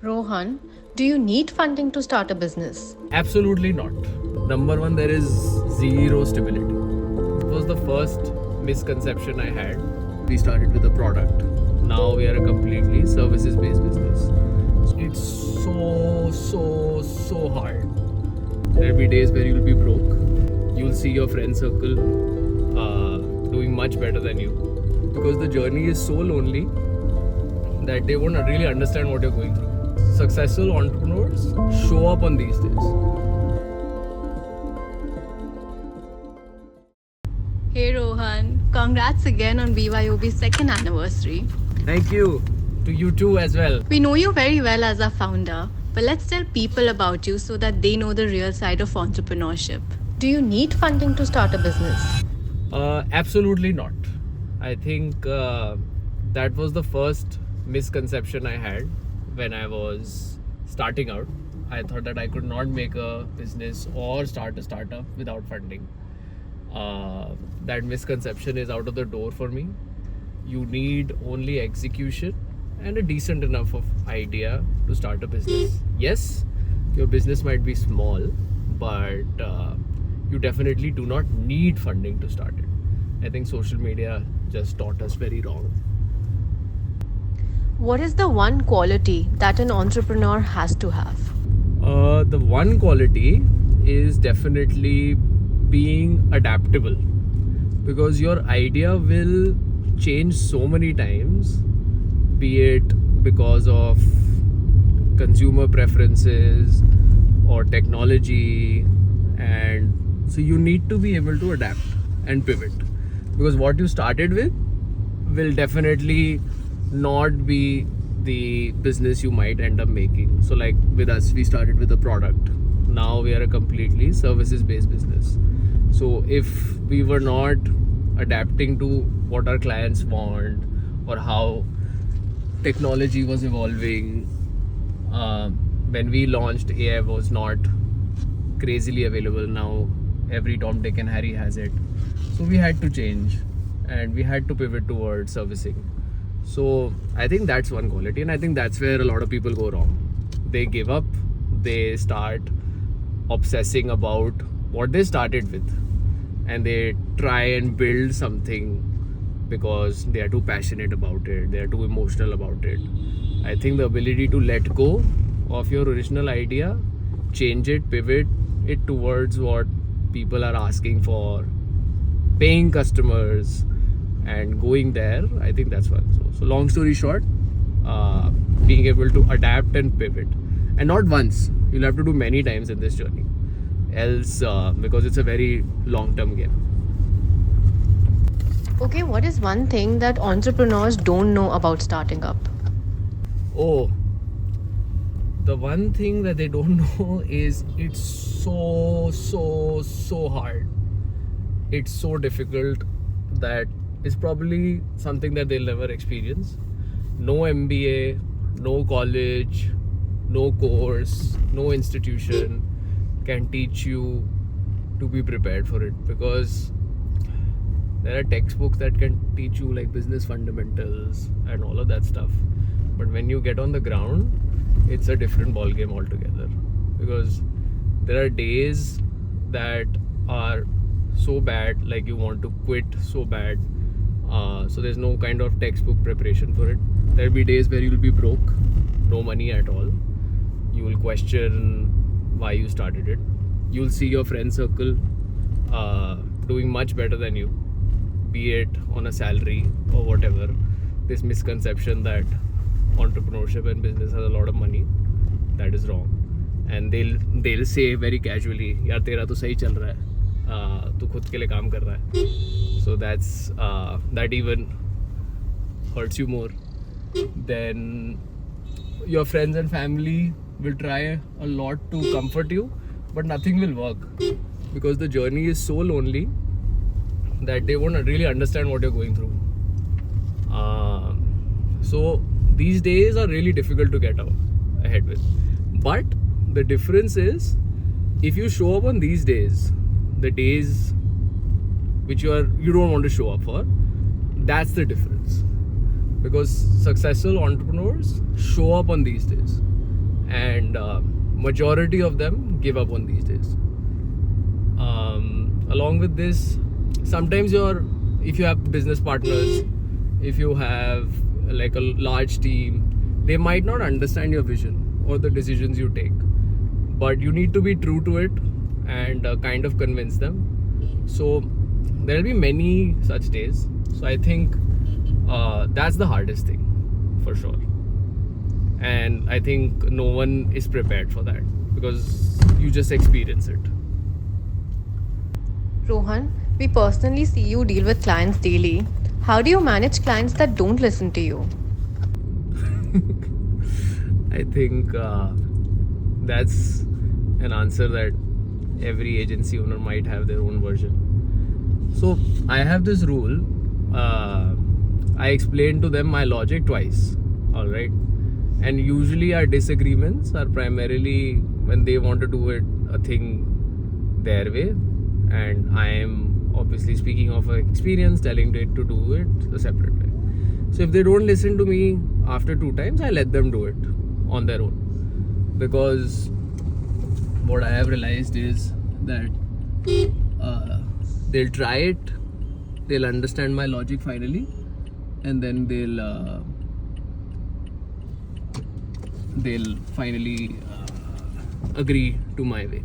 Rohan, do you need funding to start a business? Absolutely not. Number one, there is zero stability. It was the first misconception I had. We started with a product. Now we are a completely services based business. It's so hard. There'll be days where you'll be broke. You'll see your friend circle doing much better than you because the journey is so lonely that they won't really understand what you're going through. Successful entrepreneurs show up on these days. Hey Rohan, congrats again on BYOB's second anniversary. Thank you to you too as well. We know you very well as our founder, but let's tell people about you so that they know the real side of entrepreneurship. Do you need funding to start a business? Absolutely not. I think that was the first misconception I had when I was starting out. I thought that I could not make a business or start a startup without funding. That misconception is out of the door for me. You need only execution and a decent enough of idea to start a business. Yes, your business might be small, but you definitely do not need funding to start it. I think social media just taught us very wrong. What is the one quality that an entrepreneur has to have? The one quality is definitely being adaptable because your idea will change so many times, be it because of consumer preferences or technology, and so you need to be able to adapt and pivot because what you started with will definitely not be the business you might end up making. So like with us, we started with a product. Now we are a completely services based business. So if we were not adapting to what our clients want or how technology was evolving, when we launched, AI was not crazily available. Now every Tom, Dick and Harry has it. So we had to change and we had to pivot towards servicing. So I think that's one quality, and I think that's where a lot of people go wrong. They give up, they start obsessing about what they started with, and they try and build something because they are too passionate about it, they are too emotional about it. I think the ability to let go of your original idea, change it, pivot it towards what people are asking for, paying customers, and going there, I think that's one. So long story short, being able to adapt and pivot, and not once. You'll have to do many times in this journey, else because it's a very long-term game. Okay, what is one thing that entrepreneurs don't know about starting up? Oh, the one thing that they don't know is it's so hard. It's so difficult that is probably something that they'll never experience. No MBA, no college, no course, no institution can teach you to be prepared for it because there are textbooks that can teach you like business fundamentals and all of that stuff. But when you get on the ground, it's a different ball game altogether because there are days that are so bad, like you want to quit so bad. So there's no kind of textbook preparation for it. There'll be days where you'll be broke, no money at all. You will question why you started it. You'll see your friend circle doing much better than you, be it on a salary or whatever. This misconception that entrepreneurship and business has a lot of money, that is wrong. And they'll say very casually, यार तेरा तो सही चल रहा है, तू खुद के लिए काम कर रहा है. So that even hurts you more. Then your friends and family will try a lot to comfort you, but nothing will work because the journey is so lonely that they won't really understand what you're going through. So these days are really difficult to get ahead with. But the difference is, if you show up on these days, the days which you don't want to show up for, that's the difference. Because successful entrepreneurs show up on these days. and majority of them give up on these days. Along with this, sometimes if you have business partners, if you have like a large team, they might not understand your vision or the decisions you take, but you need to be true to it and kind of convince them. So there will be many such days. So I think that's the hardest thing for sure, and I think no one is prepared for that because you just experience it. Rohan, we personally see you deal with clients daily. How do you manage clients that don't listen to you? I think that's an answer that every agency owner might have their own version. So I have this rule. I explain to them my logic twice. All right, and usually our disagreements are primarily when they want to do a thing their way, and I am obviously speaking of experience, telling them to do it a separate way. So if they don't listen to me after 2 times, I let them do it on their own, because what I have realized is that they'll try it, they'll understand my logic finally, and then they'll finally agree to my way.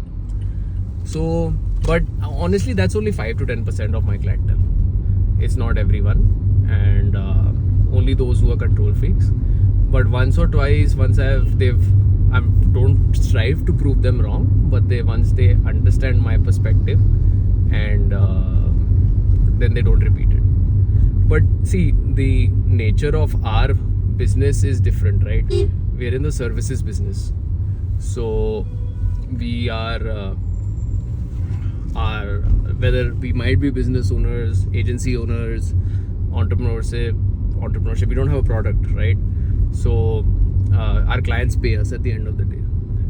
So, but honestly, that's only 5 to 10% of my clientele. It's not everyone, and only those who are control freaks. But once or twice, once I don't strive to prove them wrong, but once they understand my perspective, and then they don't repeat it. But see, the nature of our business is different, right? We're in the services business, so we are whether we might be business owners, agency owners, entrepreneurship, we don't have a product, right? So our clients pay us at the end of the day,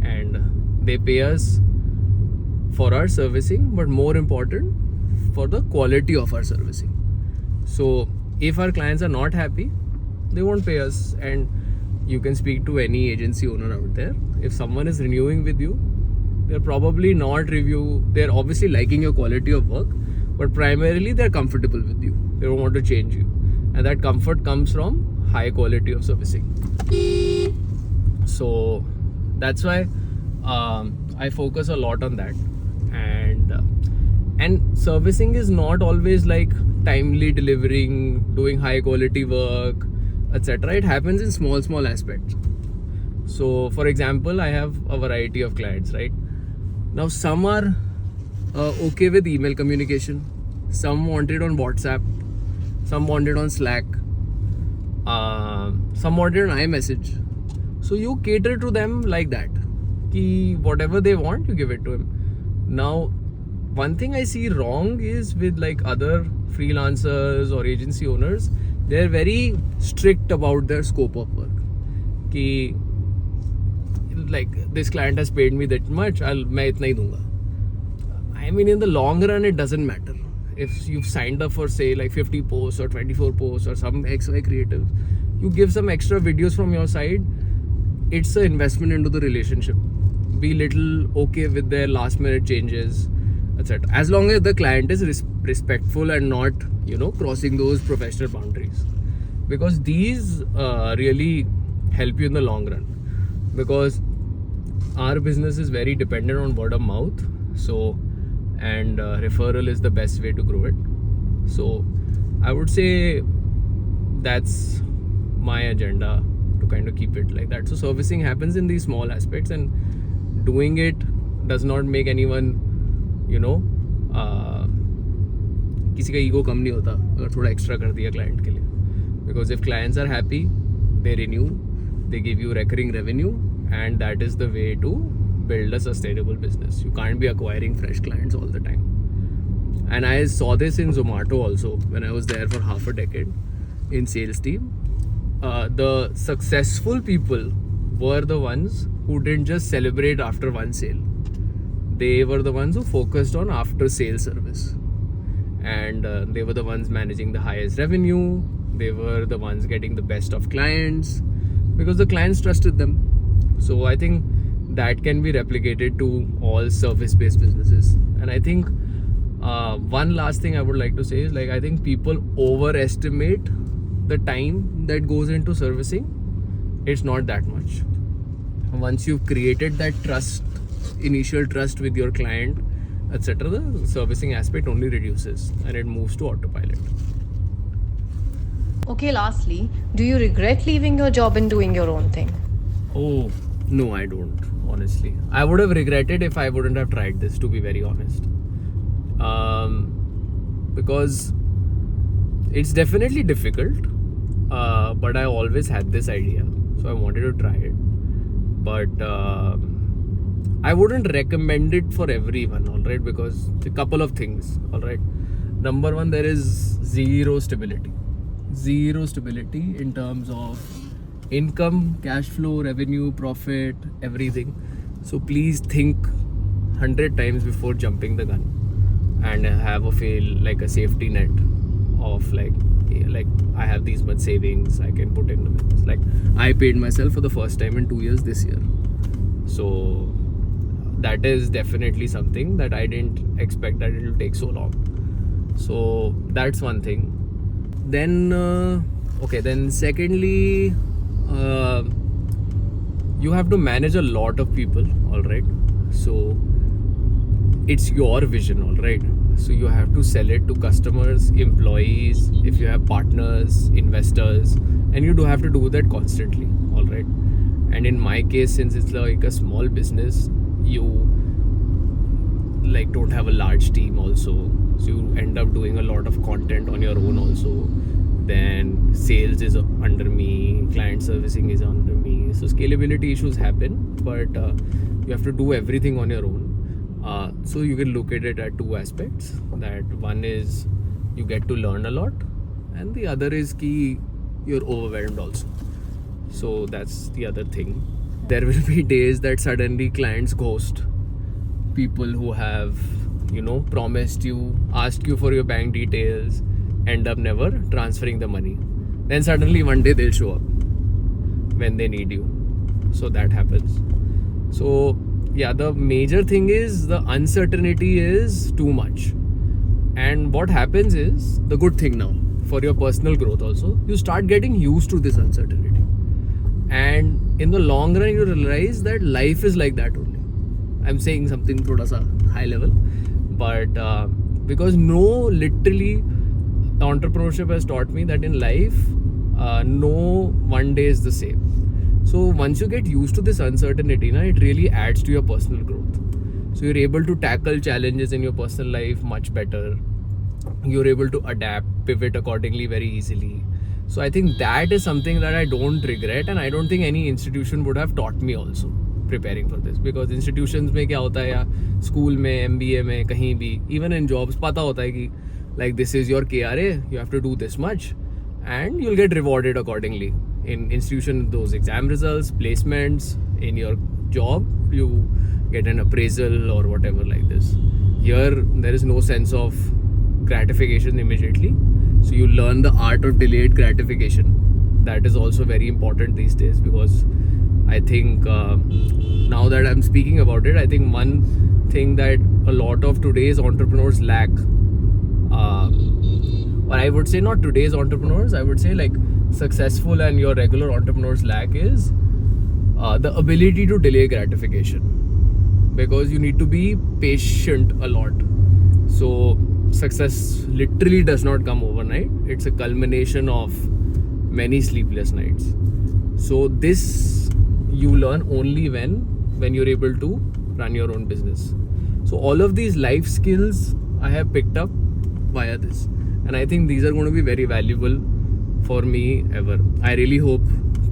and they pay us for our servicing, but more important, for the quality of our servicing. So if our clients are not happy, they won't pay us. And you can speak to any agency owner out there. If someone is renewing with you, they're probably not they're obviously liking your quality of work, but primarily they're comfortable with you. They don't want to change you, and that comfort comes from high quality of servicing. So that's why I focus a lot on that. And servicing is not always like timely delivering, doing high quality work, etc. It happens in small aspects. So for example, I have a variety of clients, right? Now some are okay with email communication, some want it on WhatsApp, some want it on Slack, some want it on iMessage. So you cater to them like that. Ki whatever they want, you give it to them. Now, one thing I see wrong is with like other freelancers or agency owners, they're very strict about their scope of work. Ki like this client has paid me that much, मैं इतना ही दूंगा. I mean, in the long run, it doesn't matter. If you've signed up for say like 50 posts or 24 posts or some XY creative, you give some extra videos from your side. It's an investment into the relationship. Be little okay with their last minute changes, etc. As long as the client is respectful and not, crossing those professional boundaries, because these really help you in the long run. Because our business is very dependent on word of mouth, and referral is the best way to grow it. So I would say that's my agenda, to kind of keep it like that. So servicing happens in these small aspects, and doing it does not make anyone, किसी का ego कम नहीं होता अगर थोड़ा extra कर दिया client के लिए. Because if clients are happy, they renew, they give you recurring revenue, and that is the way to build a sustainable business. You can't be acquiring fresh clients all the time. And I saw this in Zomato also when I was there for half a decade in sales team. The successful people were the ones who didn't just celebrate after one sale. They were the ones who focused on after sale service, and they were the ones managing the highest revenue. They were the ones getting the best of clients because the clients trusted them. So I think that can be replicated to all service-based businesses. And I think one last thing I would like to say is, like, I think people overestimate the time that goes into servicing. It's not that much. Once you've created that trust, initial trust with your client, etc., the servicing aspect only reduces and it moves to autopilot. Okay, lastly, do you regret leaving your job and doing your own thing? Oh, no, I don't, honestly. I would have regretted if I wouldn't have tried this, to be very honest. Because it's definitely difficult, but I always had this idea, so I wanted to try it. But I wouldn't recommend it for everyone, alright, because a couple of things, alright. Number one, there is zero stability in terms of income, cash flow, revenue, profit, everything. So please think 100 times before jumping the gun and have a safety net of like I have these much savings I can put in the business. Like, I paid myself for the first time in 2 years this year, so that is definitely something that I didn't expect that it will take so long. So that's one thing. Then secondly, you have to manage a lot of people, all right? So it's your vision, all right? So you have to sell it to customers, employees, if you have partners, investors, and you do have to do that constantly, all right? And in my case, since it's like a small business, you like don't have a large team also, so you end up doing a lot of content on your own also. Then sales is under me, client servicing is under me, so scalability issues happen, but you have to do everything on your own. So you can look at it at two aspects. That one is you get to learn a lot, and the other is ki you're overwhelmed also. So that's the other thing. There will be days that suddenly clients ghost. People who have, promised you, asked you for your bank details, end up never transferring the money. Then suddenly one day they'll show up when they need you. So that happens. So yeah, the major thing is the uncertainty is too much. And what happens is, the good thing now for your personal growth also, you start getting used to this uncertainty. And in the long run, you realize that life is like that only. I'm saying something thoda sa high level, but because literally, entrepreneurship has taught me that in life, no one day is the same. So once you get used to this uncertainty, it really adds to your personal growth. So you're able to tackle challenges in your personal life much better. You're able to adapt, pivot accordingly very easily. So I think that is something that I don't regret, and I don't think any institution would have taught me also preparing for this. Because institutions में क्या होता है, या school में, MBA में, कहीं भी, even in jobs पता होता है कि like this is your KRA, you have to do this much, and you'll get rewarded accordingly. In institution, those exam results, placements, in your job, you get an appraisal or whatever like this. Here, there is no sense of gratification immediately. So you learn the art of delayed gratification. That is also very important these days, because I think now that I'm speaking about it, I think one thing that a lot of today's entrepreneurs lack, or I would say not today's entrepreneurs, I would say like successful and your regular entrepreneurs lack, is the ability to delay gratification, because you need to be patient a lot. So success literally does not come overnight. It's a culmination of many sleepless nights. So this you learn only when you're able to run your own business. So all of these life skills I have picked up via this, and I think these are going to be very valuable for me ever. I really hope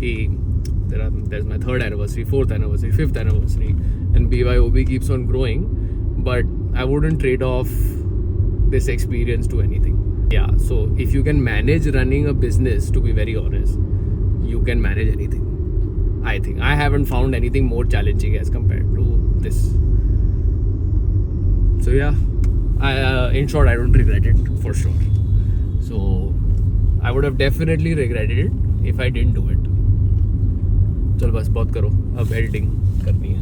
there's my 3rd anniversary, 4th anniversary, 5th anniversary, and BYOB keeps on growing, but I wouldn't trade off this experience to anything. Yeah, so if you can manage running a business, to be very honest, you can manage anything. I think I haven't found anything more challenging as compared to this. So yeah, in short, I don't regret it for sure. So I would have definitely regretted it if I didn't do it. चल बस बहुत करो, अब editing करनी है.